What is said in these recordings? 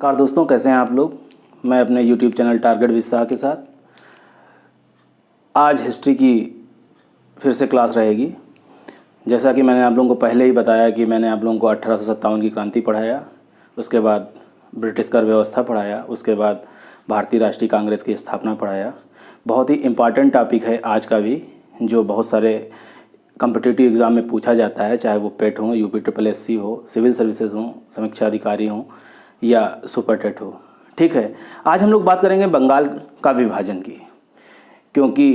नमस्कार दोस्तों, कैसे हैं आप लोग। मैं अपने YouTube channel target with Shah के साथ आज हिस्ट्री की फिर से क्लास रहेगी। जैसा कि मैंने आप लोगों को पहले ही बताया कि मैंने आप लोगों को 1857 की क्रांति पढ़ाया, उसके बाद ब्रिटिश कर व्यवस्था पढ़ाया, उसके बाद भारतीय राष्ट्रीय कांग्रेस की स्थापना पढ़ाया। बहुत ही इम्पॉर्टेंट टॉपिक है आज का भी, जो बहुत सारे कॉम्पिटिटिव एग्ज़ाम में पूछा जाता है, चाहे वो पेट हो, UPSSC हो, सिविल सर्विसेज हो, समीक्षा अधिकारी हो या सुपर टेट हो। ठीक है, आज हम लोग बात करेंगे बंगाल का विभाजन की, क्योंकि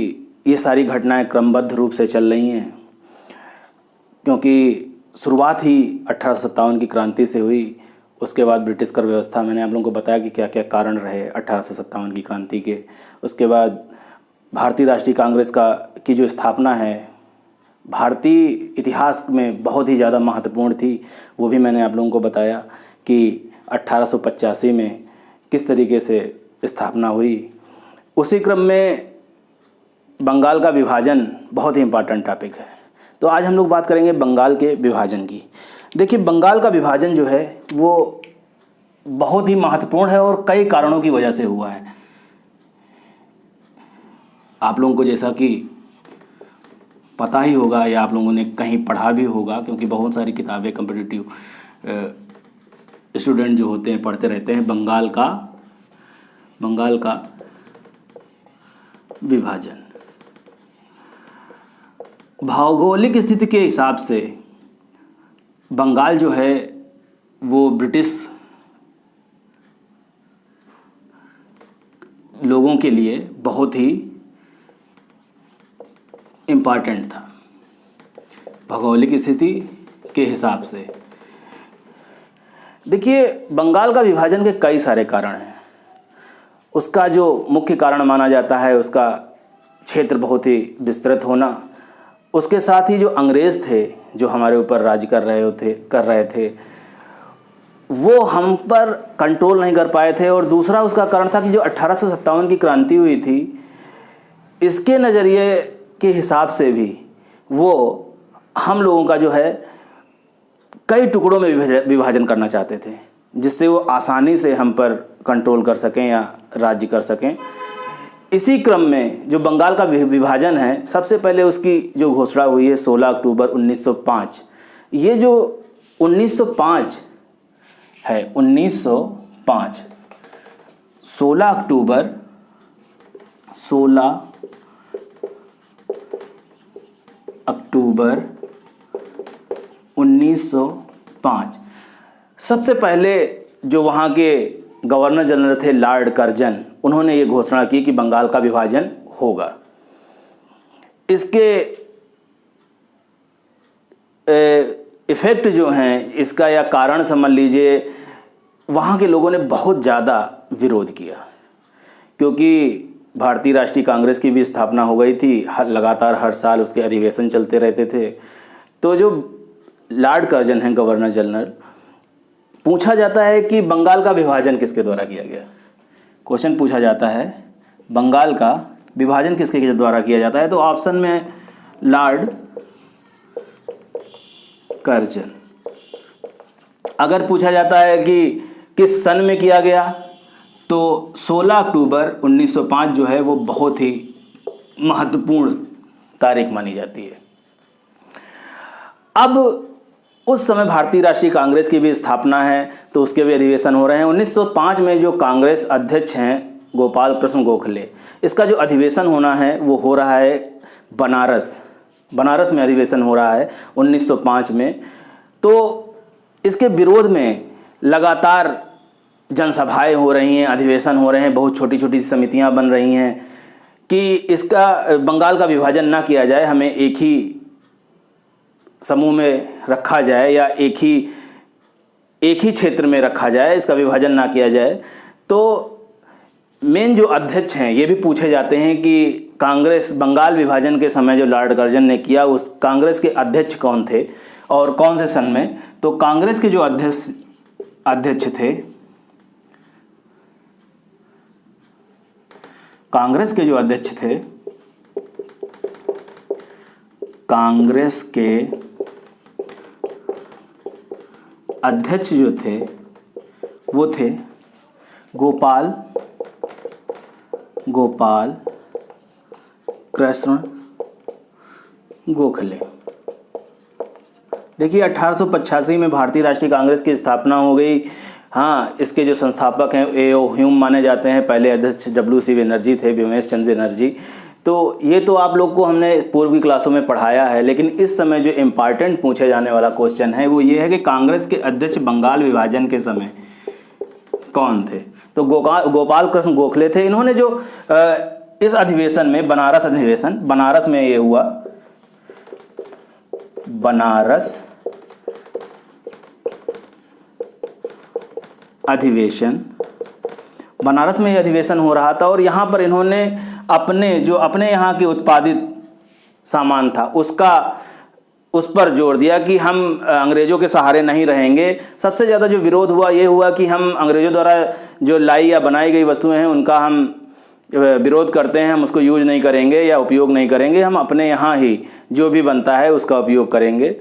ये सारी घटनाएं क्रमबद्ध रूप से चल रही हैं। क्योंकि शुरुआत ही 1857 की क्रांति से हुई, उसके बाद ब्रिटिश कर व्यवस्था। मैंने आप लोगों को बताया कि क्या क्या कारण रहे 1857 की क्रांति के। उसके बाद भारतीय राष्ट्रीय कांग्रेस की जो स्थापना है, भारतीय इतिहास में बहुत ही ज़्यादा महत्वपूर्ण थी। वो भी मैंने आप लोगों को बताया कि 1885 में किस तरीके से स्थापना हुई। उसी क्रम में बंगाल का विभाजन बहुत ही इम्पोर्टेंट टॉपिक है। तो आज हम लोग बात करेंगे बंगाल के विभाजन की। देखिए, बंगाल का विभाजन जो है वो बहुत ही महत्वपूर्ण है और कई कारणों की वजह से हुआ है। आप लोगों को जैसा कि पता ही होगा या आप लोगों ने कहीं पढ़ा भी होगा, क्योंकि बहुत सारी किताबें कॉम्पिटिटिव स्टूडेंट जो होते हैं पढ़ते रहते हैं, बंगाल का विभाजन। भौगोलिक स्थिति के हिसाब से बंगाल जो है वो ब्रिटिश लोगों के लिए बहुत ही इम्पॉर्टेंट था। भौगोलिक स्थिति के हिसाब से देखिए, बंगाल का विभाजन के कई सारे कारण हैं। उसका जो मुख्य कारण माना जाता है उसका क्षेत्र बहुत ही विस्तृत होना, उसके साथ ही जो अंग्रेज़ थे जो हमारे ऊपर राज कर रहे थे वो हम पर कंट्रोल नहीं कर पाए थे। और दूसरा उसका कारण था कि जो 1857 की क्रांति हुई थी, इसके नज़रिए के हिसाब से भी वो हम लोगों का जो है कई टुकड़ों में विभाजन करना चाहते थे, जिससे वो आसानी से हम पर कंट्रोल कर सकें या राज्य कर सकें। इसी क्रम में जो बंगाल का विभाजन है, सबसे पहले उसकी जो घोषणा हुई है 16 अक्टूबर 1905। ये जो 1905 है, 1905 16 अक्टूबर 1905 सबसे पहले जो वहाँ के गवर्नर जनरल थे लॉर्ड कर्जन, उन्होंने ये घोषणा की कि बंगाल का विभाजन होगा। इसके इफ़ेक्ट जो हैं, इसका या कारण समझ लीजिए, वहाँ के लोगों ने बहुत ज़्यादा विरोध किया, क्योंकि भारतीय राष्ट्रीय कांग्रेस की भी स्थापना हो गई थी। लगातार हर साल उसके अधिवेशन चलते रहते थे। तो जो लॉर्ड कर्जन हैं गवर्नर जनरल, पूछा जाता है कि बंगाल का विभाजन किसके द्वारा किया गया। क्वेश्चन पूछा जाता है बंगाल का विभाजन किसके द्वारा किया जाता है, तो ऑप्शन में लॉर्ड कर्जन। अगर पूछा जाता है कि किस सन में किया गया, तो 16 अक्टूबर 1905 जो है वो बहुत ही महत्वपूर्ण तारीख मानी जाती है। अब उस समय भारतीय राष्ट्रीय कांग्रेस की भी स्थापना है, तो उसके भी अधिवेशन हो रहे हैं। 1905 में जो कांग्रेस अध्यक्ष हैं गोपाल कृष्ण गोखले, इसका जो अधिवेशन होना है वो हो रहा है बनारस में अधिवेशन हो रहा है 1905 में। तो इसके विरोध में लगातार जनसभाएं हो रही हैं, अधिवेशन हो रहे हैं, बहुत छोटी छोटी समितियां बन रही हैं कि इसका बंगाल का विभाजन ना किया जाए, हमें एक ही समूह में रखा जाए या एक ही क्षेत्र में रखा जाए, इसका विभाजन ना किया जाए। तो मेन जो अध्यक्ष हैं ये भी पूछे जाते हैं कि कांग्रेस बंगाल विभाजन के समय जो लॉर्ड कर्जन ने किया, उस कांग्रेस के अध्यक्ष कौन थे और कौन से सन में। तो कांग्रेस के जो अध्यक्ष थे, कांग्रेस के जो अध्यक्ष जो थे वो थे गोपाल कृष्ण गोखले। देखिए 1885 में भारतीय राष्ट्रीय कांग्रेस की स्थापना हो गई। हाँ, इसके जो संस्थापक हैं ए.ओ. ह्यूम माने जाते हैं। पहले अध्यक्ष डब्ल्यू.सी. बनर्जी थे, व्योमेश चंद्र बनर्जी। तो ये तो आप लोग को हमने पूर्व की क्लासों में पढ़ाया है, लेकिन इस समय जो इम्पॉर्टेंट पूछे जाने वाला क्वेश्चन है वो ये है कि कांग्रेस के अध्यक्ष बंगाल विभाजन के समय कौन थे? तो गोपाल कृष्ण गोखले थे। इन्होंने जो इस अधिवेशन में, बनारस अधिवेशन, बनारस में ये हुआ, बनारस अधिवेशन, बनारस में ये अधिवेशन हो रहा था और यहाँ पर इन्होंने अपने यहाँ के उत्पादित सामान था उस पर जोर दिया कि हम अंग्रेज़ों के सहारे नहीं रहेंगे। सबसे ज़्यादा जो विरोध हुआ ये हुआ कि हम अंग्रेज़ों द्वारा जो लाई या बनाई गई वस्तुएं हैं उनका हम विरोध करते हैं, हम उसको यूज नहीं करेंगे या उपयोग नहीं करेंगे, हम अपने यहाँ ही जो भी बनता है उसका उपयोग करेंगे।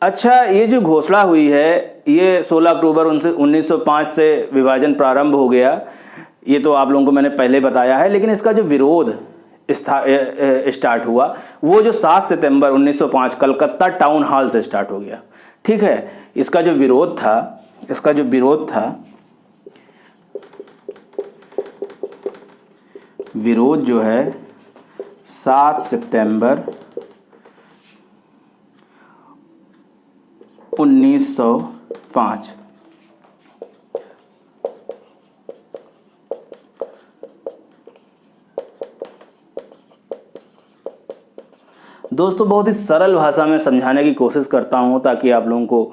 अच्छा, ये जो घोषणा हुई है ये 16 अक्टूबर 1905 से विभाजन प्रारंभ हो गया। ये तो आप लोगों को मैंने पहले बताया है, लेकिन इसका जो विरोध स्टार्ट हुआ वो जो 7 सितंबर 1905 कलकत्ता टाउन हॉल से स्टार्ट हो गया। ठीक है, इसका जो विरोध था, विरोध जो है 7 सितंबर 1905। दोस्तों, बहुत ही सरल भाषा में समझाने की कोशिश करता हूँ ताकि आप लोगों को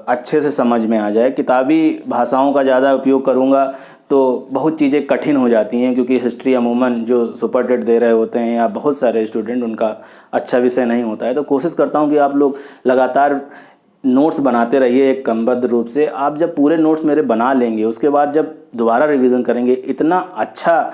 अच्छे से समझ में आ जाए। किताबी भाषाओं का ज़्यादा उपयोग करूँगा तो बहुत चीज़ें कठिन हो जाती हैं, क्योंकि हिस्ट्री अमूमन जो सुपर टेट दे रहे होते हैं या बहुत सारे स्टूडेंट, उनका अच्छा विषय नहीं होता है। तो कोशिश करता हूँ कि आप लोग लगातार नोट्स बनाते रहिए एक क्रमबद्ध रूप से। आप जब पूरे नोट्स मेरे बना लेंगे उसके बाद जब दोबारा रिवीजन करेंगे, इतना अच्छा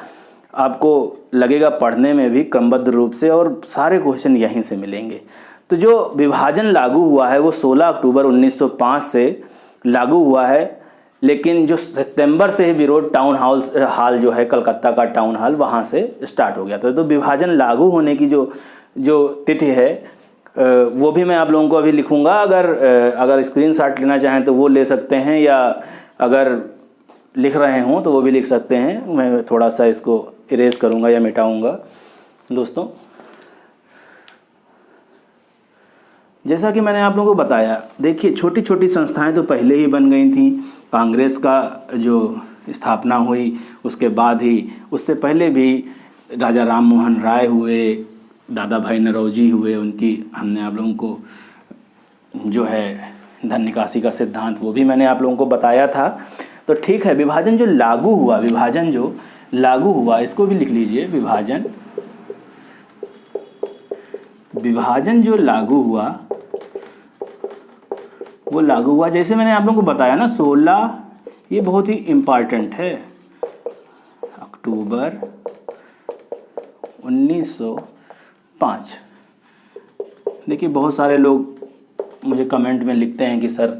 आपको लगेगा पढ़ने में भी क्रमबद्ध रूप से, और सारे क्वेश्चन यहीं से मिलेंगे। तो जो विभाजन लागू हुआ है वो 16 अक्टूबर 1905 से लागू हुआ है, लेकिन जो सितंबर से ही विरोध टाउन हॉल जो है कलकत्ता का टाउन हॉल, वहाँ से स्टार्ट हो गया था। तो विभाजन लागू होने की जो तिथि है वो भी मैं आप लोगों को अभी लिखूंगा। अगर स्क्रीनशॉट लेना चाहें तो वो ले सकते हैं, या अगर लिख रहे हों तो वो भी लिख सकते हैं। मैं थोड़ा सा इसको इरेज करूंगा या मिटाऊंगा। दोस्तों, जैसा कि मैंने आप लोगों को बताया, देखिए छोटी छोटी संस्थाएं तो पहले ही बन गई थी। कांग्रेस का जो स्थापना हुई उसके बाद ही, उससे पहले भी राजा राम मोहन राय हुए, दादा भाई नौरोजी हुए, उनकी हमने आप लोगों को जो है धन निकासी का सिद्धांत वो भी मैंने आप लोगों को बताया था। तो ठीक है, विभाजन जो लागू हुआ इसको भी लिख लीजिए। विभाजन जो लागू हुआ वो लागू हुआ जैसे मैंने आप लोगों को बताया ना, 16, ये बहुत ही इम्पॉर्टेंट है, अक्टूबर 1905। देखिए बहुत सारे लोग मुझे कमेंट में लिखते हैं कि सर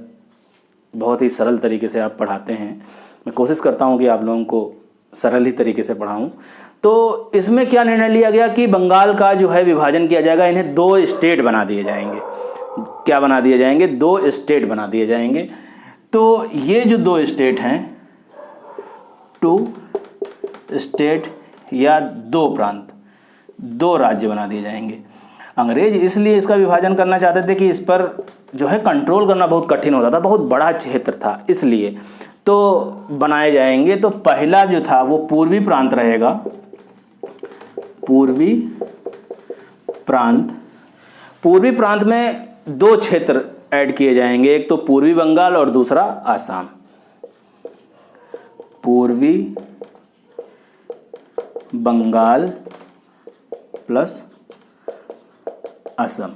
बहुत ही सरल तरीके से आप पढ़ाते हैं। मैं कोशिश करता हूं कि आप लोगों को सरल ही तरीके से पढ़ाऊं। तो इसमें क्या निर्णय लिया गया कि बंगाल का जो है विभाजन किया जाएगा, इन्हें 2 स्टेट बना दिए जाएंगे। क्या बना दिए जाएंगे? 2 स्टेट बना दिए जाएंगे। तो ये जो 2 स्टेट हैं, 2 स्टेट या 2 प्रांत, 2 राज्य बना दिए जाएंगे। अंग्रेज इसलिए इसका विभाजन करना चाहते थे कि इस पर जो है कंट्रोल करना बहुत कठिन होता था, बहुत बड़ा क्षेत्र था, इसलिए तो बनाए जाएंगे। तो पहला जो था वो पूर्वी प्रांत रहेगा, पूर्वी प्रांत में 2 क्षेत्र ऐड किए जाएंगे, एक तो पूर्वी बंगाल और दूसरा आसाम। पूर्वी बंगाल प्लस असम,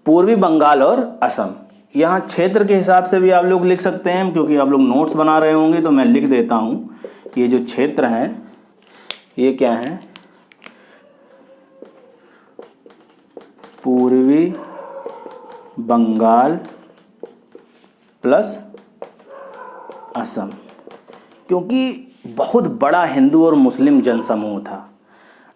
पूर्वी बंगाल और असम। यहाँ क्षेत्र के हिसाब से भी आप लोग लिख सकते हैं, क्योंकि आप लोग नोट्स बना रहे होंगे तो मैं लिख देता हूँ कि ये जो क्षेत्र हैं ये क्या है, पूर्वी बंगाल प्लस असम, क्योंकि बहुत बड़ा हिंदू और मुस्लिम जनसमूह था।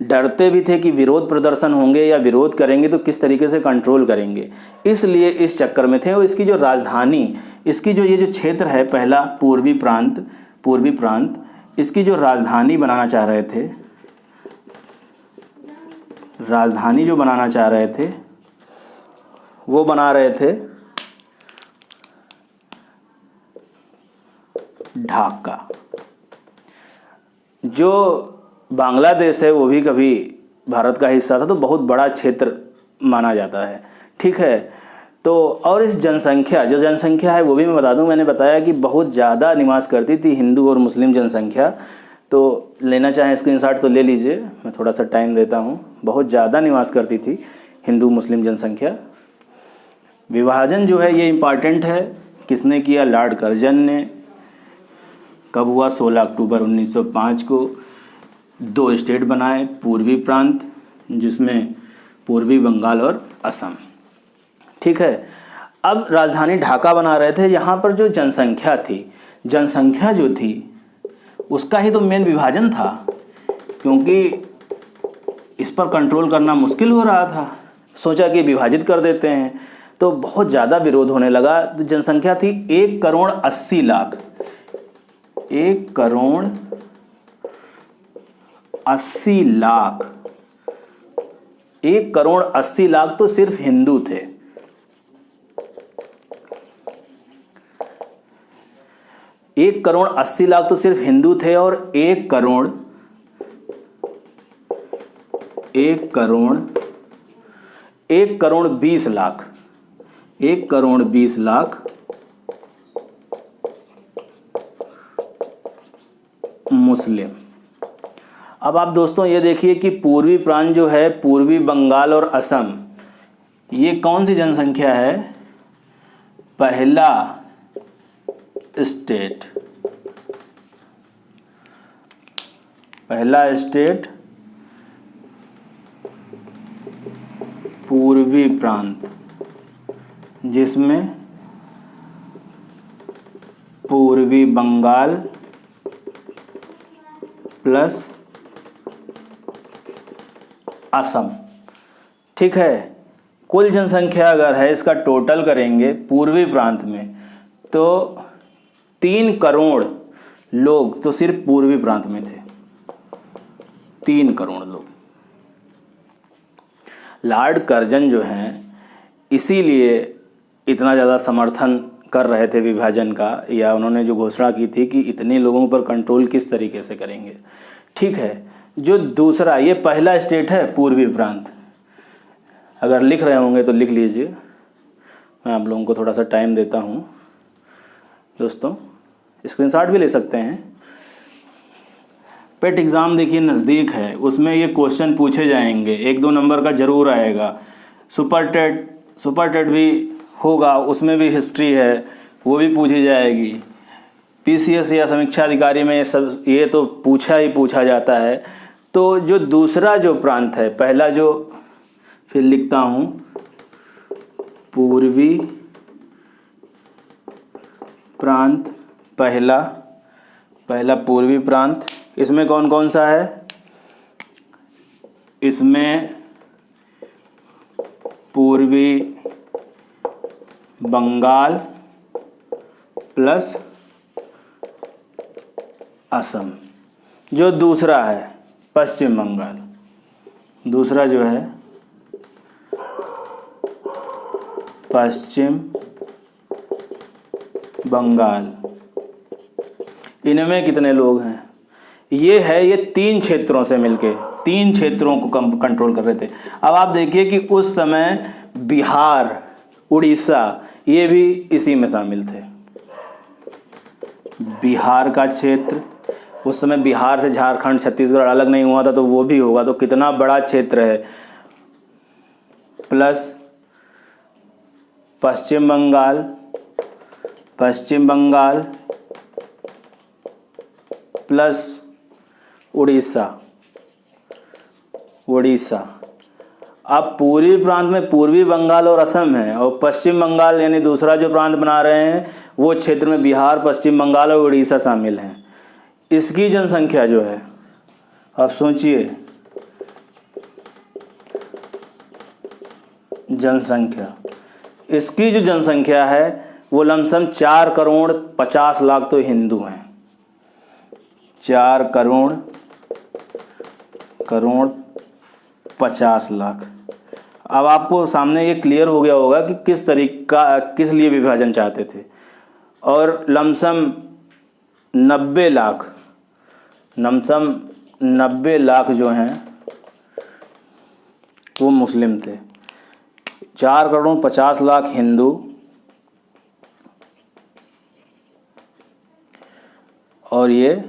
डरते भी थे कि विरोध प्रदर्शन होंगे या विरोध करेंगे तो किस तरीके से कंट्रोल करेंगे, इसलिए इस चक्कर में थे। और इसकी जो राजधानी, इसकी जो ये जो क्षेत्र है पहला पूर्वी प्रांत, इसकी जो राजधानी बनाना चाह रहे थे, राजधानी जो बनाना चाह रहे थे वो बना रहे थे ढाका। जो बांग्लादेश है वो भी कभी भारत का हिस्सा था, तो बहुत बड़ा क्षेत्र माना जाता है, ठीक है। तो और इस जनसंख्या, जो जनसंख्या है वो भी मैं बता दूं, मैंने बताया कि बहुत ज़्यादा निवास करती थी हिंदू और मुस्लिम जनसंख्या। तो लेना चाहें स्क्रीनशॉट तो ले लीजिए, मैं थोड़ा सा टाइम देता हूं। बहुत ज़्यादा निवास करती थी हिंदू मुस्लिम जनसंख्या। विभाजन जो है ये इम्पॉर्टेंट है, किसने किया? लॉर्ड कर्जन ने। कब हुआ? 16 अक्टूबर 1905 को। 2 स्टेट बनाए, पूर्वी प्रांत जिसमें पूर्वी बंगाल और असम, ठीक है। अब राजधानी ढाका बना रहे थे। यहाँ पर जो जनसंख्या थी, जनसंख्या जो थी उसका ही तो मेन विभाजन था, क्योंकि इस पर कंट्रोल करना मुश्किल हो रहा था। सोचा कि विभाजित कर देते हैं, तो बहुत ज़्यादा विरोध होने लगा। तो जनसंख्या थी 1 करोड़ 80 लाख, 1 करोड़ 80 लाख, 1 करोड़ 80 लाख तो सिर्फ हिंदू थे। 1 करोड़ 80 लाख तो सिर्फ हिंदू थे, और 1 करोड़ 20 लाख, 1 करोड़ 20 लाख मुस्लिम। अब आप दोस्तों ये देखिए कि पूर्वी प्रांत जो है, पूर्वी बंगाल और असम, ये कौन सी जनसंख्या है? पहला स्टेट, पूर्वी प्रांत, जिसमें पूर्वी बंगाल प्लस असम, ठीक है। कुल जनसंख्या अगर है इसका टोटल करेंगे पूर्वी प्रांत में, तो 3 करोड़ लोग तो सिर्फ पूर्वी प्रांत में थे, 3 करोड़ लोग। लॉर्ड कर्जन जो हैं इसीलिए इतना ज़्यादा समर्थन कर रहे थे विभाजन का, या उन्होंने जो घोषणा की थी कि इतने लोगों पर कंट्रोल किस तरीके से करेंगे, ठीक है। जो दूसरा, ये पहला स्टेट है पूर्वी प्रांत। अगर लिख रहे होंगे तो लिख लीजिए, मैं आप लोगों को थोड़ा सा टाइम देता हूँ दोस्तों, स्क्रीनशॉट भी ले सकते हैं। पेट एग्ज़ाम देखिए नज़दीक है, उसमें ये क्वेश्चन पूछे जाएंगे, 1-2 नंबर का ज़रूर आएगा। सुपर टेट भी होगा, उसमें भी हिस्ट्री है, वो भी पूछी जाएगी। पीसीएस या समीक्षा अधिकारी में ये तो पूछा जाता है। तो जो दूसरा जो प्रांत है, पहला जो, फिर लिखता हूँ, पूर्वी प्रांत, पहला पूर्वी प्रांत, इसमें कौन कौन सा है? इसमें पूर्वी बंगाल प्लस असम। जो दूसरा है पश्चिम बंगाल, दूसरा जो है पश्चिम बंगाल। इनमें कितने लोग हैं? ये 3 क्षेत्रों से मिलके 3 क्षेत्रों को कंट्रोल कर रहे थे। अब आप देखिए कि उस समय बिहार, उड़ीसा, ये भी इसी में शामिल थे। बिहार का क्षेत्र, उस समय बिहार से झारखंड छत्तीसगढ़ अलग नहीं हुआ था, तो वो भी होगा, तो कितना बड़ा क्षेत्र है। प्लस पश्चिम बंगाल प्लस उड़ीसा। अब पूर्वी प्रांत में पूर्वी बंगाल और असम है, और पश्चिम बंगाल यानी दूसरा जो प्रांत बना रहे हैं वो क्षेत्र में बिहार, पश्चिम बंगाल और उड़ीसा शामिल हैं। इसकी जनसंख्या जो है, आप सोचिए, जनसंख्या, इसकी जो जनसंख्या है वो लमसम 4 करोड़ 50 लाख तो हिंदू हैं। 4 करोड़ 50 लाख। अब आपको सामने ये क्लियर हो गया होगा कि किस तरीका, किस लिए विभाजन चाहते थे। और लमसम 90 लाख जो हैं वो मुस्लिम थे। 4 करोड़ 50 लाख हिंदू और ये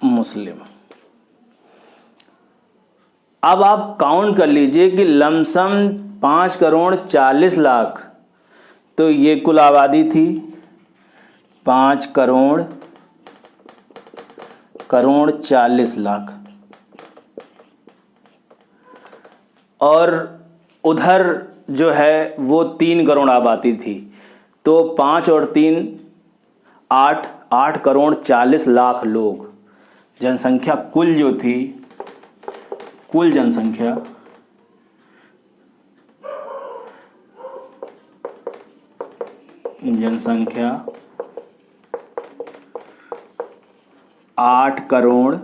मुस्लिम। अब आप काउंट कर लीजिए कि लमसम 5 करोड़ 40 लाख तो ये कुल आबादी थी। 5 करोड़ 40 लाख, और उधर जो है वो 3 करोड़ आबादी थी। तो 5 और 3 8 करोड़ 40 लाख लोग जनसंख्या कुल जो थी, कुल जनसंख्या 8 करोड़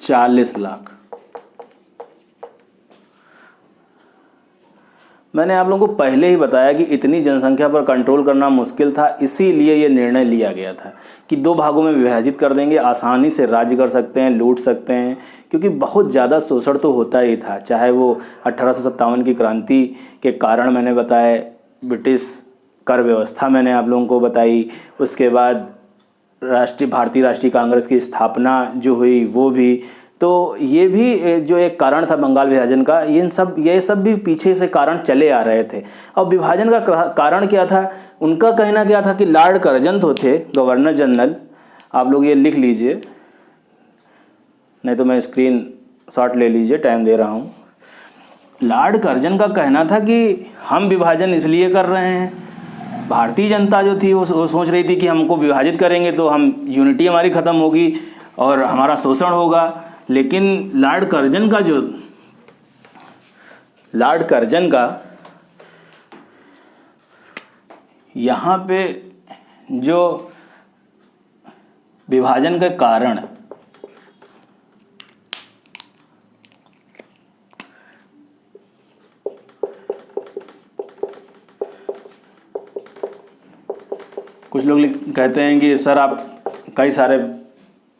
40 लाख। मैंने आप लोगों को पहले ही बताया कि इतनी जनसंख्या पर कंट्रोल करना मुश्किल था, इसीलिए ये निर्णय लिया गया था कि 2 भागों में विभाजित कर देंगे, आसानी से राज्य कर सकते हैं, लूट सकते हैं, क्योंकि बहुत ज़्यादा शोषण तो होता ही था। चाहे वो 1857 की क्रांति के कारण मैंने बताया, ब्रिटिश कर व्यवस्था मैंने आप लोगों को बताई, उसके बाद भारतीय राष्ट्रीय कांग्रेस की स्थापना जो हुई वो भी, तो ये भी जो एक कारण था बंगाल विभाजन का। ये सब भी पीछे से कारण चले आ रहे थे। अब विभाजन का कारण क्या था, उनका कहना क्या था कि लॉर्ड कर्जन तो थे गवर्नर जनरल, आप लोग ये लिख लीजिए, नहीं तो मैं स्क्रीन शॉट ले लीजिए, टाइम दे रहा हूँ। लॉर्ड कर्जन का कहना था कि हम विभाजन इसलिए कर रहे हैं, भारतीय जनता जो थी वो सोच रही थी कि हमको विभाजित करेंगे तो हम यूनिटी हमारी ख़त्म होगी और हमारा शोषण होगा। लेकिन लॉर्ड कर्जन का यहाँ पे जो विभाजन के कारण कुछ लोग कहते हैं कि सर आप कई सारे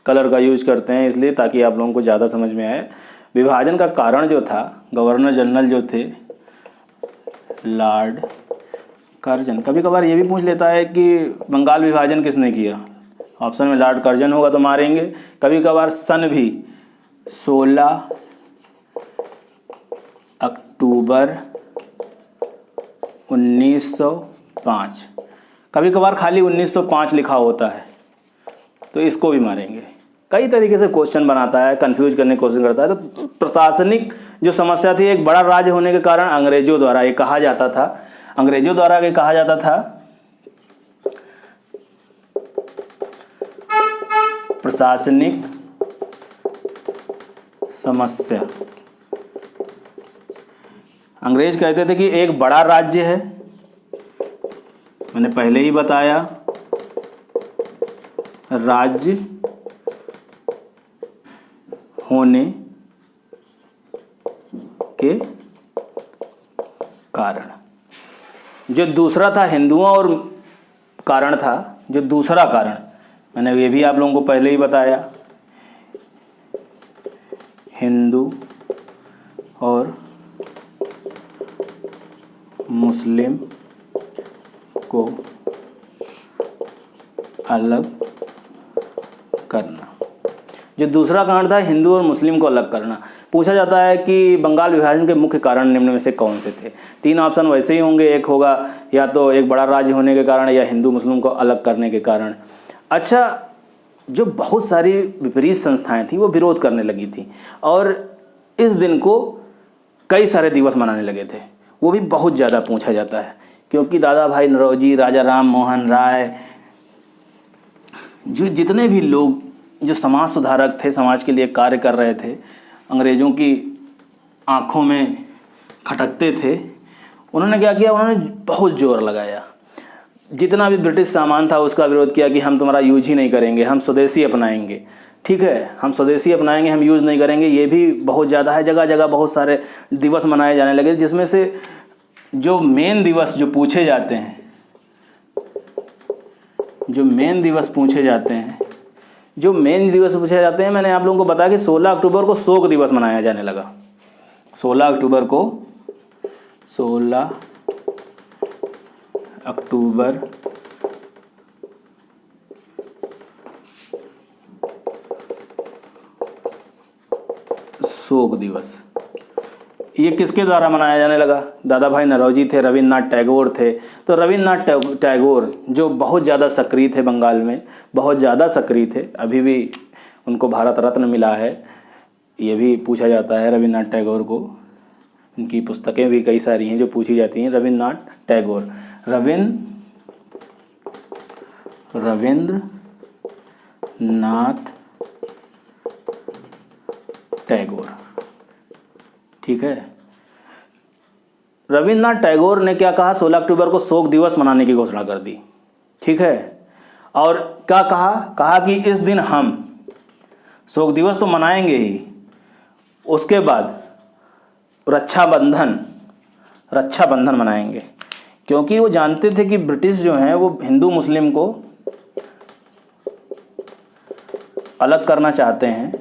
कलर का यूज करते हैं इसलिए ताकि आप लोगों को ज़्यादा समझ में आए। विभाजन का कारण जो था, गवर्नर जनरल जो थे लॉर्ड कर्जन। कभी कभार ये भी पूछ लेता है कि बंगाल विभाजन किसने किया, ऑप्शन में लॉर्ड कर्जन होगा तो मारेंगे। कभी कभार सन भी 16 अक्टूबर 1905, कभी कभार खाली 1905 लिखा होता है तो इसको भी मारेंगे। कई तरीके से क्वेश्चन बनाता है, कंफ्यूज करने की कोशिश करता है। तो प्रशासनिक जो समस्या थी, एक बड़ा राज्य होने के कारण अंग्रेजों द्वारा ये कहा जाता था, प्रशासनिक समस्या। अंग्रेज कहते थे कि एक बड़ा राज्य है, मैंने पहले ही बताया, राज्य होने के कारण। जो दूसरा था हिंदुओं और कारण था, जो दूसरा कारण मैंने ये भी आप लोगों को पहले ही बताया, हिंदू और मुस्लिम को अलग करना। जो दूसरा कारण था हिंदू और मुस्लिम को अलग करना। पूछा जाता है कि बंगाल विभाजन के मुख्य कारण निम्न में से कौन से थे। 3 ऑप्शन वैसे ही होंगे, एक होगा या तो एक बड़ा राज्य होने के कारण या हिंदू मुस्लिम को अलग करने के कारण। अच्छा, जो बहुत सारी विपरीत संस्थाएं थी वो विरोध करने लगी थी और इस दिन को कई सारे दिवस मनाने लगे थे। वो भी बहुत ज़्यादा पूछा जाता है क्योंकि दादा भाई नौरोजी, राजा राम मोहन राय, जो जितने भी लोग जो समाज सुधारक थे, समाज के लिए कार्य कर रहे थे, अंग्रेज़ों की आँखों में खटकते थे, उन्होंने क्या किया, उन्होंने बहुत जोर लगाया। जितना भी ब्रिटिश सामान था उसका विरोध किया कि हम तुम्हारा यूज ही नहीं करेंगे, हम स्वदेशी अपनाएंगे। ठीक है, हम स्वदेशी अपनाएंगे, हम यूज़ नहीं करेंगे। ये भी बहुत ज़्यादा है। जगह जगह बहुत सारे दिवस मनाए जाने लगे, जिसमें से जो मेन दिवस जो पूछे जाते हैं, जो मेन दिवस पूछे जाते हैं, मैंने आप लोगों को बताया कि 16 अक्टूबर को शोक दिवस मनाया जाने लगा। 16 अक्टूबर शोक दिवस, ये किसके द्वारा मनाया जाने लगा? दादा भाई नौरोजी थे, रविन्द्रनाथ टैगोर थे। तो रविन्द्रनाथ टैगोर जो बहुत ज़्यादा सक्रिय थे, बंगाल में बहुत ज़्यादा सक्रिय थे, अभी भी उनको भारत रत्न मिला है, ये भी पूछा जाता है रविन्द्रनाथ टैगोर को। उनकी पुस्तकें भी कई सारी हैं जो पूछी जाती हैं। रविन्द्रनाथ टैगोर, रविन्द्रनाथ टैगोर, ठीक है। रविन्द्रनाथ टैगोर ने क्या कहा? 16 अक्टूबर को शोक दिवस मनाने की घोषणा कर दी, ठीक है। और क्या कहा कि इस दिन हम शोक दिवस तो मनाएंगे ही, उसके बाद रक्षाबंधन मनाएंगे, क्योंकि वो जानते थे कि ब्रिटिश जो हैं वो हिंदू मुस्लिम को अलग करना चाहते हैं।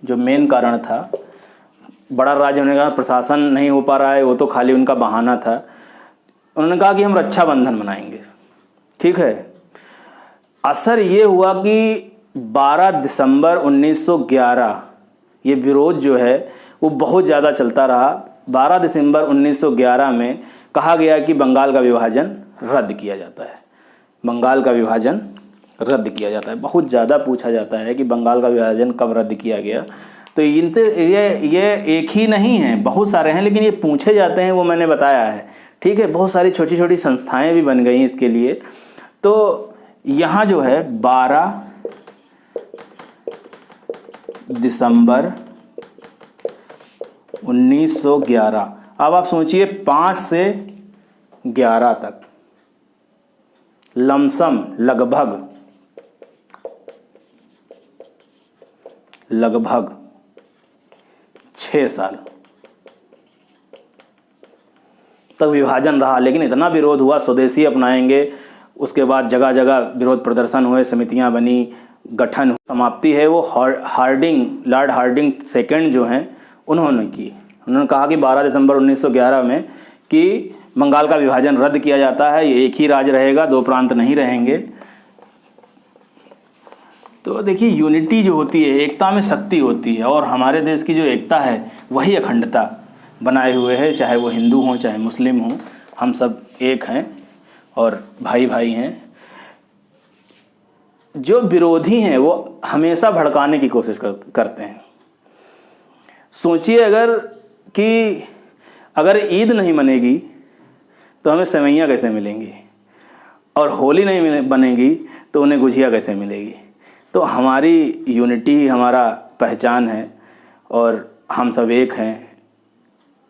जो मेन कारण था, बड़ा राज्य होने का प्रशासन नहीं हो पा रहा है, वो तो खाली उनका बहाना था। उन्होंने कहा कि हम रक्षाबंधन मनाएंगे, ठीक है। असर ये हुआ कि 12 दिसंबर 1911 ये विरोध जो है वो बहुत ज़्यादा चलता रहा। 12 दिसंबर 1911 में कहा गया कि बंगाल का विभाजन रद्द किया जाता है। बंगाल का विभाजन रद्द किया जाता है। बहुत ज़्यादा पूछा जाता है कि बंगाल का विभाजन कब रद्द किया गया। तो ये एक ही नहीं है, बहुत सारे हैं, लेकिन ये पूछे जाते हैं, वो मैंने बताया है, ठीक है। बहुत सारी छोटी छोटी संस्थाएं भी बन गई इसके लिए। तो यहाँ जो है 12 दिसंबर 1911, अब आप सोचिए 5 से 11 तक, लमसम लगभग 6 साल तक विभाजन रहा। लेकिन इतना विरोध हुआ, स्वदेशी अपनाएंगे, उसके बाद जगह जगह विरोध प्रदर्शन हुए, समितियां बनी, गठन, समाप्ति है वो लॉर्ड हार्डिंग सेकंड जो हैं उन्होंने कहा कि 12 दिसंबर 1911 में कि बंगाल का विभाजन रद्द किया जाता है, ये एक ही राज्य रहेगा, 2 प्रांत नहीं रहेंगे। तो देखिए, यूनिटी जो होती है, एकता में शक्ति होती है, और हमारे देश की जो एकता है वही अखंडता बनाए हुए है। चाहे वो हिंदू हों, चाहे मुस्लिम हों, हम सब एक हैं और भाई भाई हैं। जो विरोधी हैं वो हमेशा भड़काने की कोशिश करते हैं। सोचिए अगर ईद नहीं मनेगी तो हमें सेवइयाँ कैसे मिलेंगी, और होली नहीं बनेगी तो उन्हें गुझिया कैसे मिलेगी। तो हमारी यूनिटी ही हमारा पहचान है, और हम सब एक हैं।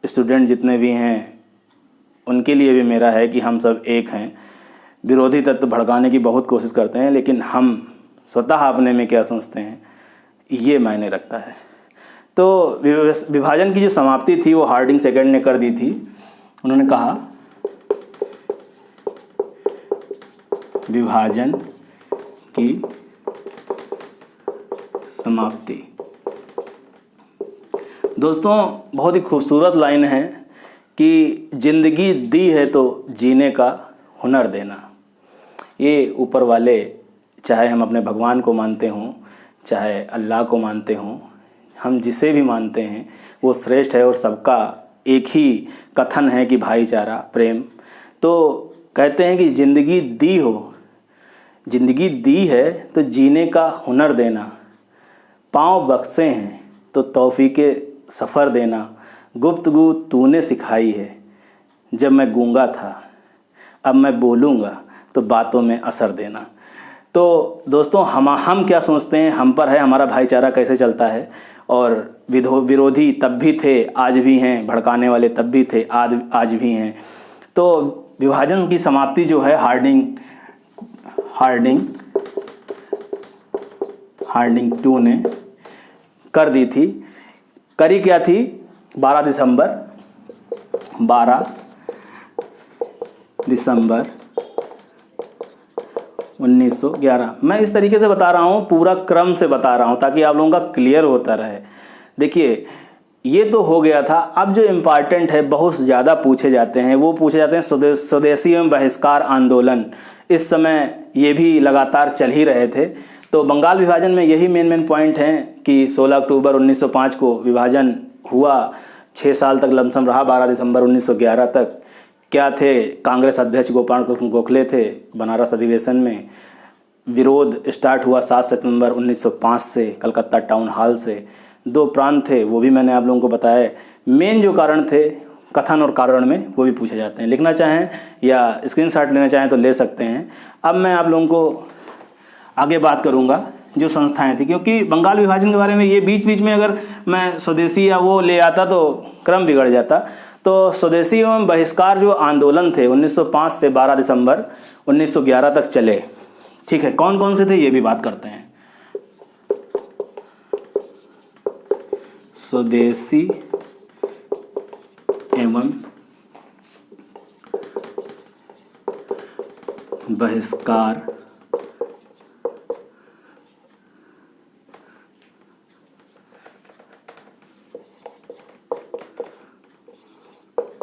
स्टूडेंट जितने भी हैं उनके लिए भी मेरा है कि हम सब एक हैं। विरोधी तत्व भड़काने की बहुत कोशिश करते हैं, लेकिन हम स्वतः अपने में क्या सोचते हैं ये मायने रखता है। तो विभाजन की जो समाप्ति थी वो हार्डिंग सेकंड ने कर दी थी। उन्होंने कहा विभाजन की समाप्ति। दोस्तों, बहुत ही खूबसूरत लाइन है कि ज़िंदगी दी है तो जीने का हुनर देना। ये ऊपर वाले, चाहे हम अपने भगवान को मानते हों, चाहे अल्लाह को मानते हों, हम जिसे भी मानते हैं वो श्रेष्ठ है, और सबका एक ही कथन है कि भाईचारा, प्रेम। तो कहते हैं कि ज़िंदगी दी हो, ज़िंदगी दी है तो जीने का हुनर देना, पाँव बख्शे हैं तो तौफीके सफ़र देना, गुफ्तगू तूने सिखाई है जब मैं गूंगा था, अब मैं बोलूँगा तो बातों में असर देना। तो दोस्तों हम क्या सोचते हैं, हम पर है हमारा भाईचारा कैसे चलता है, और विरोधी तब भी थे आज भी हैं, भड़काने वाले तब भी थे आज भी हैं। तो विभाजन की समाप्ति जो है हार्डिंग 2 ने कर दी थी। करी क्या थी? 12 दिसंबर 1911। मैं इस तरीके से बता रहा हूँ, पूरा क्रम से बता रहा हूँ ताकि आप लोगों का क्लियर होता रहे। देखिए ये तो हो गया था। अब जो इम्पॉर्टेंट है, बहुत ज़्यादा पूछे जाते हैं, वो पूछे जाते हैं स्वदेशी एवं बहिष्कार आंदोलन। इस समय ये भी लगातार चल ही रहे थे। तो बंगाल विभाजन में यही मेन पॉइंट हैं कि 16 अक्टूबर 1905 को विभाजन हुआ, 6 साल तक लमसम रहा, 12 दिसंबर 1911 तक। क्या थे? कांग्रेस अध्यक्ष गोपाल कृष्ण गोखले थे। बनारस अधिवेशन में विरोध स्टार्ट हुआ 7 सितंबर 1905 से, कलकत्ता टाउन हॉल से। 2 प्रांत थे, वो भी मैंने आप लोगों को बताया। मेन जो कारण थे कथन और कारण में, वो भी पूछे जाते हैं। लिखना चाहें या स्क्रीनशॉट लेना चाहें तो ले सकते हैं। अब मैं आप लोगों को आगे बात करूंगा जो संस्थाएं थी, क्योंकि बंगाल विभाजन के बारे में ये बीच में अगर मैं स्वदेशी या वो ले आता तो क्रम बिगड़ जाता। तो स्वदेशी एवं बहिष्कार जो आंदोलन थे 1905 से 12 दिसंबर 1911 तक चले। ठीक है, कौन कौन से थे ये भी बात करते हैं। स्वदेशी एवं बहिष्कार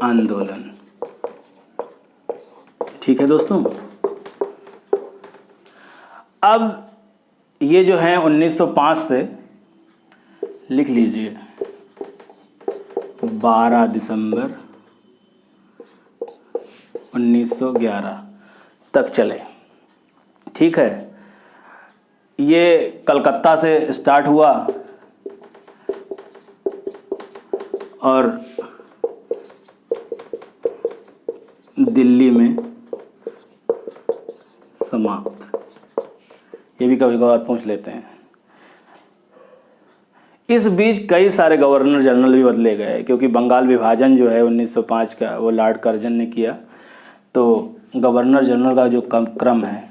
आंदोलन। ठीक है दोस्तों, अब ये जो है 1905 से लिख लीजिए 12 दिसंबर 1911 तक चले। ठीक है, ये कलकत्ता से स्टार्ट हुआ और दिल्ली में समाप्त। ये भी कभी कभार पूछ लेते हैं। इस बीच कई सारे गवर्नर जनरल भी बदले गए, क्योंकि बंगाल विभाजन जो है 1905 का वो लॉर्ड कर्जन ने किया। तो गवर्नर जनरल का जो क्रम है,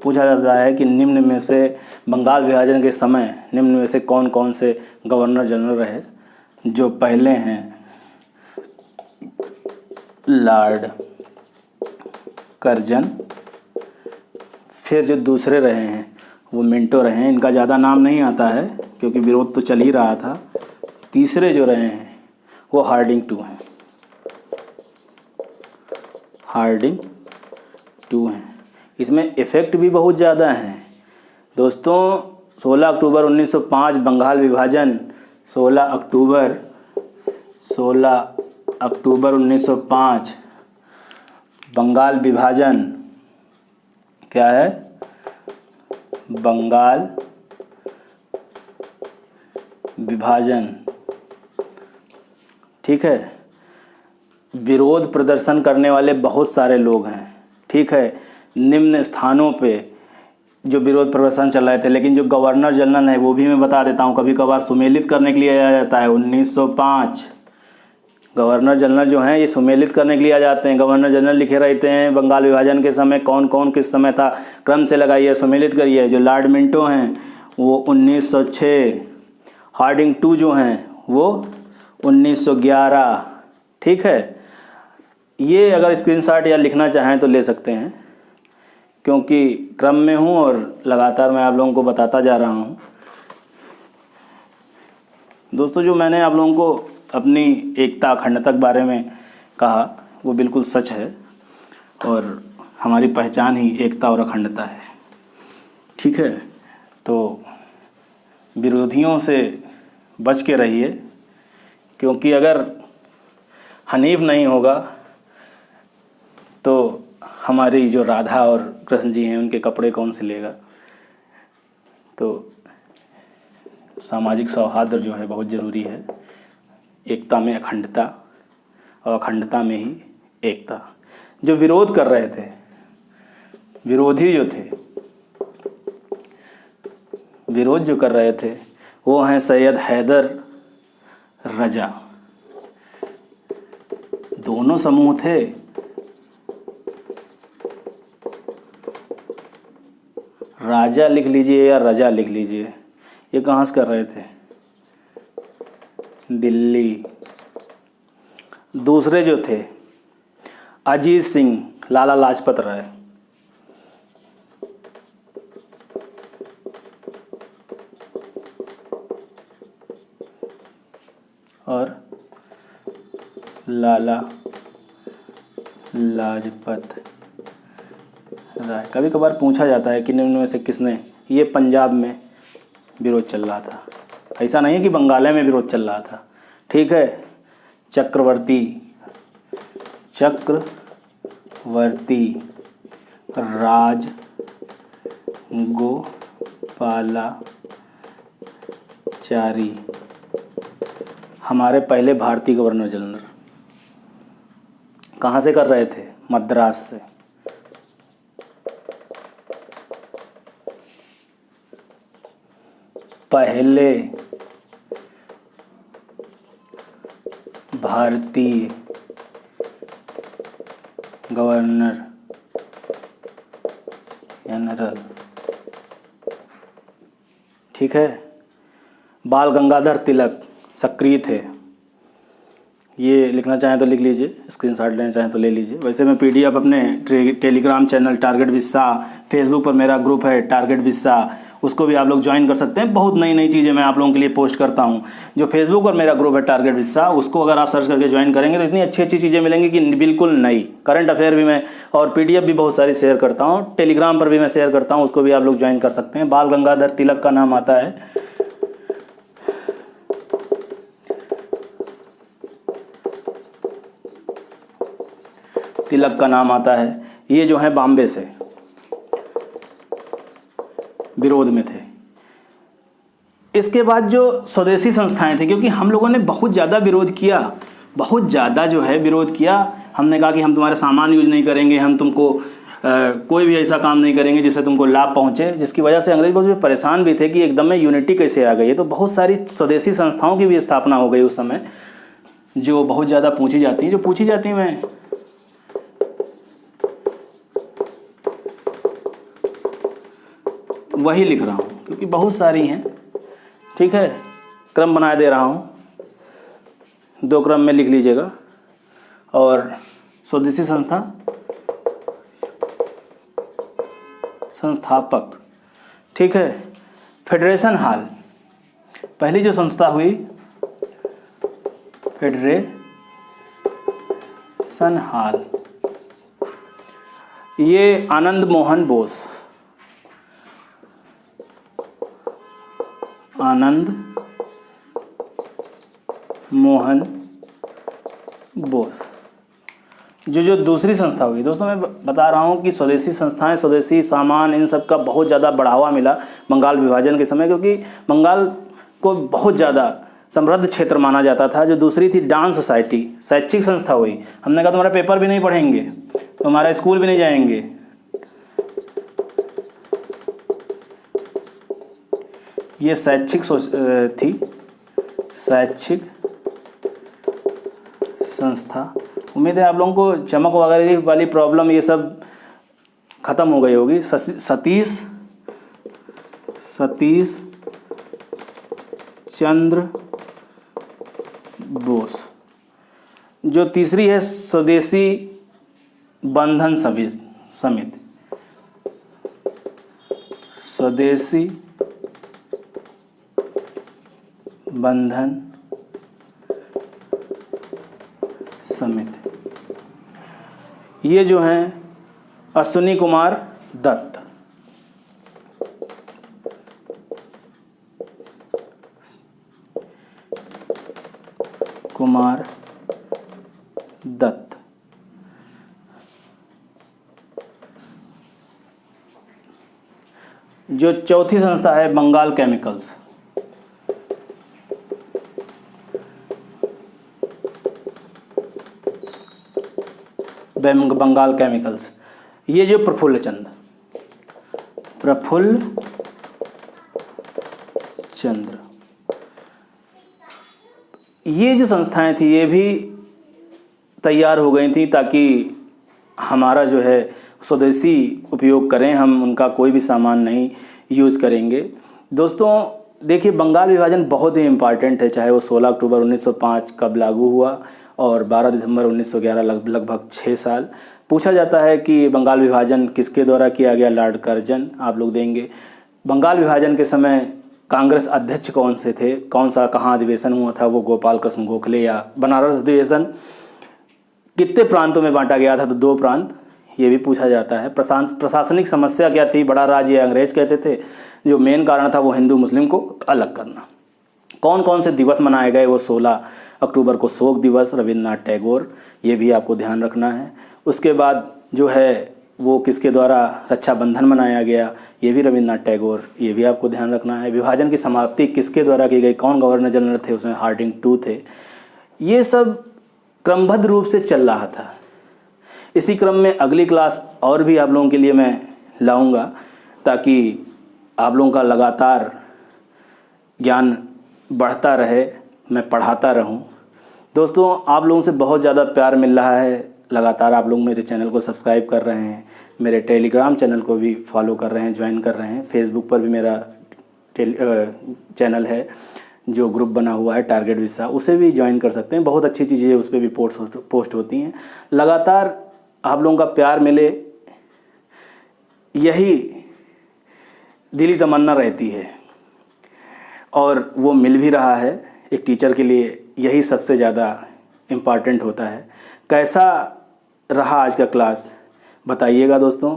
पूछा जाता है कि निम्न में से बंगाल विभाजन के समय निम्न में से कौन कौन से गवर्नर जनरल रहे। जो पहले हैं लॉर्ड कर्जन, फिर जो दूसरे रहे हैं वो मिंटो रहे हैं। इनका ज़्यादा नाम नहीं आता है क्योंकि विरोध तो चल ही रहा था। तीसरे जो रहे हैं वो हार्डिंग 2 हैं। हार्डिंग 2 हैं। इसमें इफ़ेक्ट भी बहुत ज़्यादा हैं दोस्तों। 16 अक्टूबर 1905 बंगाल विभाजन, 16 अक्टूबर 1905 बंगाल विभाजन। क्या है? बंगाल विभाजन। ठीक है, विरोध प्रदर्शन करने वाले बहुत सारे लोग हैं। ठीक है, निम्न स्थानों पे जो विरोध प्रदर्शन चल रहे थे, लेकिन जो गवर्नर जनरल है वो भी मैं बता देता हूँ, कभी कभार सुमेलित करने के लिए आ जाता है। 1905 गवर्नर जनरल जो हैं ये सुमेलित करने के लिए आ जाते हैं। गवर्नर जनरल लिखे रहते हैं बंगाल विभाजन के समय कौन कौन किस समय था, क्रम से लगाइए, सुमेलित करिए। जो लॉर्ड मिंटो हैं वो 1906, हार्डिंग 2 जो हैं वो 1911। ठीक है, ये अगर स्क्रीनशॉट या लिखना चाहें तो ले सकते हैं, क्योंकि क्रम में हूँ और लगातार मैं आप लोगों को बताता जा रहा हूँ। दोस्तों, जो मैंने आप लोगों को अपनी एकता अखंडता के बारे में कहा वो बिल्कुल सच है, और हमारी पहचान ही एकता और अखंडता है। ठीक है, तो विरोधियों से बच के रहिए, क्योंकि अगर हनीफ नहीं होगा तो हमारी जो राधा और कृष्ण जी हैं उनके कपड़े कौन सिलेगा। तो सामाजिक सौहार्द जो है बहुत ज़रूरी है। एकता में अखंडता और अखंडता में ही एकता। जो विरोध कर रहे थे, विरोधी जो थे, विरोध जो कर रहे थे वो हैं सैयद हैदर रजा। दोनों समूह थे। राजा लिख लीजिए या रजा लिख लीजिए। ये कहाँ से कर रहे थे? दिल्ली। दूसरे जो थे अजीत सिंह, लाला लाजपत राय। और लाला लाजपत राय। कभी कभार पूछा जाता है कि निम्न में से किसने, ये पंजाब में विरोध चल रहा था, ऐसा नहीं है कि बंगाल में विरोध चल रहा था। ठीक है। चक्रवर्ती राज गोपालाचारी हमारे पहले भारतीय गवर्नर जनरल। कहाँ से कर रहे थे? मद्रास से। पहले भारतीय गवर्नर जनरल। ठीक है। बाल गंगाधर तिलक सक्रिय थे। ये लिखना चाहें तो लिख लीजिए, स्क्रीनशॉट लेना चाहें तो ले लीजिए। वैसे मैं पीडीएफ अपने टेलीग्राम चैनल टारगेट विस्सा, फेसबुक पर मेरा ग्रुप है टारगेट विस्सा, उसको भी आप लोग ज्वाइन कर सकते हैं। बहुत नई नई चीज़ें मैं आप लोगों के लिए पोस्ट करता हूं। जो फेसबुक पर मेरा ग्रुप है टारगेट विस्सा, उसको अगर आप सर्च करके ज्वाइन करेंगे तो इतनी अच्छी अच्छी चीज़ें मिलेंगी कि बिल्कुल नई करंट अफेयर भी मैं और पीडीएफ भी बहुत सारी शेयर करता हूँ। टेलीग्राम पर भी मैं शेयर करता हूँ, उसको भी आप लोग ज्वाइन कर सकते हैं। बाल गंगाधर तिलक का नाम आता है। तिलक का नाम आता है। ये जो है बॉम्बे से विरोध में थे। इसके बाद जो स्वदेशी संस्थाएं थी, क्योंकि हम लोगों ने बहुत ज़्यादा विरोध किया, बहुत ज़्यादा जो है विरोध किया। हमने कहा कि हम तुम्हारे सामान यूज नहीं करेंगे, हम तुमको कोई भी ऐसा काम नहीं करेंगे जिससे तुमको लाभ पहुंचे, जिसकी वजह से अंग्रेज बहुत परेशान भी थे कि एकदम में यूनिटी कैसे आ गई है। तो बहुत सारी स्वदेशी संस्थाओं की भी स्थापना हो गई उस समय, जो बहुत ज़्यादा पूछी जाती हैं। मैं वही लिख रहा हूँ क्योंकि बहुत सारी हैं। ठीक है। क्रम बना दे रहा हूँ, 2 क्रम में लिख लीजिएगा। और स्वदेशी संस्थापक। ठीक है। फेडरेशन हॉल, पहली जो संस्था हुई फेडरेशन हॉल, ये आनंद मोहन बोस जो दूसरी संस्था हुई। दोस्तों मैं बता रहा हूँ कि स्वदेशी संस्थाएं, स्वदेशी सामान, इन सब का बहुत ज़्यादा बढ़ावा मिला बंगाल विभाजन के समय, क्योंकि बंगाल को बहुत ज़्यादा समृद्ध क्षेत्र माना जाता था। जो दूसरी थी डांस सोसाइटी, शैक्षिक संस्था हुई। हमने कहा तुम्हारा पेपर भी नहीं पढ़ेंगे, तुम्हारा स्कूल भी नहीं जाएंगे। ये शैक्षिक थी, शैक्षिक संस्था। उम्मीद है आप लोगों को चमक वगैरह वाली प्रॉब्लम ये सब खत्म हो गई होगी। सतीश चंद्र बोस। जो तीसरी है स्वदेशी बंधन समिति, स्वदेशी बंधन समिति। ये जो हैं अश्विनी कुमार दत्त, जो चौथी संस्था है बंगाल केमिकल्स, बंगाल केमिकल्स, ये जो प्रफुल्ल चंद्र, ये जो संस्थाएं थी ये भी तैयार हो गई थी ताकि हमारा जो है स्वदेशी उपयोग करें, हम उनका कोई भी सामान नहीं यूज़ करेंगे। दोस्तों देखिए, बंगाल विभाजन बहुत ही इम्पॉर्टेंट है, चाहे वो 16 अक्टूबर 1905 कब लागू हुआ और 12 दिसंबर 1911, लगभग 6 साल। पूछा जाता है कि बंगाल विभाजन किसके द्वारा किया गया, लॉर्ड कर्जन, आप लोग देंगे। बंगाल विभाजन के समय कांग्रेस अध्यक्ष कौन से थे, कौन सा कहाँ अधिवेशन हुआ था, वो गोपाल कृष्ण गोखले या बनारस अधिवेशन। कितने प्रांतों में बांटा गया था, तो 2 प्रांत, ये भी पूछा जाता है। प्रशासनिक समस्या क्या थी, बड़ा राज्य अंग्रेज कहते थे, जो मेन कारण था वो हिंदू मुस्लिम को अलग करना। कौन कौन से दिवस मनाए गए, वो 16 अक्टूबर को शोक दिवस, रविन्द्रनाथ टैगोर, ये भी आपको ध्यान रखना है। उसके बाद जो है वो किसके द्वारा रक्षाबंधन मनाया गया, ये भी रविन्द्रनाथ टैगोर, ये भी आपको ध्यान रखना है। विभाजन की समाप्ति किसके द्वारा की गई, कौन गवर्नर जनरल थे, उसमें हार्डिंग टू थे। ये सब क्रमबद्ध रूप से चल रहा था। इसी क्रम में अगली क्लास और भी आप लोगों के लिए मैं लाऊंगा ताकि आप लोगों का लगातार ज्ञान बढ़ता रहे, मैं पढ़ाता रहूं। दोस्तों आप लोगों से बहुत ज़्यादा प्यार मिल रहा है, लगातार आप लोग मेरे चैनल को सब्सक्राइब कर रहे हैं, मेरे टेलीग्राम चैनल को भी फॉलो कर रहे हैं, ज्वाइन कर रहे हैं। फेसबुक पर भी मेरा चैनल है, जो ग्रुप बना हुआ है टारगेट विसा, उसे भी ज्वाइन कर सकते हैं। बहुत अच्छी चीज़ें उस पर भी पोस्ट होती हैं। लगातार आप लोगों का प्यार मिले, यही दिली तमन्ना रहती है और वो मिल भी रहा है। एक टीचर के लिए यही सबसे ज़्यादा इम्पॉर्टेंट होता है। कैसा रहा आज का क्लास, बताइएगा दोस्तों।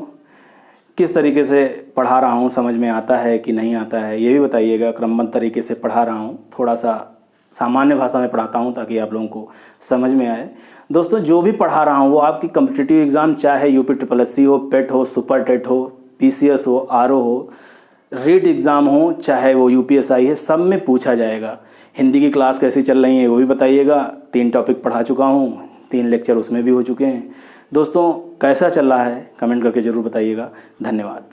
किस तरीके से पढ़ा रहा हूँ, समझ में आता है कि नहीं आता है, ये भी बताइएगा। क्रमबद्ध तरीके से पढ़ा रहा हूँ, थोड़ा सा सामान्य भाषा में पढ़ाता हूँ ताकि आप लोगों को समझ में आए। दोस्तों जो भी पढ़ा रहा हूँ वो आपकी कॉम्पिटिटिव एग्ज़ाम, चाहे UPSSC हो, पेट हो, सुपर टेट हो, PCS हो, RO हो, रीट एग्ज़ाम हो, चाहे वो UPSI है, सब में पूछा जाएगा। हिंदी की क्लास कैसी चल रही है वो भी बताइएगा। 3 टॉपिक पढ़ा चुका हूँ, 3 लेक्चर उसमें भी हो चुके हैं। दोस्तों कैसा चल रहा है कमेंट करके ज़रूर बताइएगा। धन्यवाद।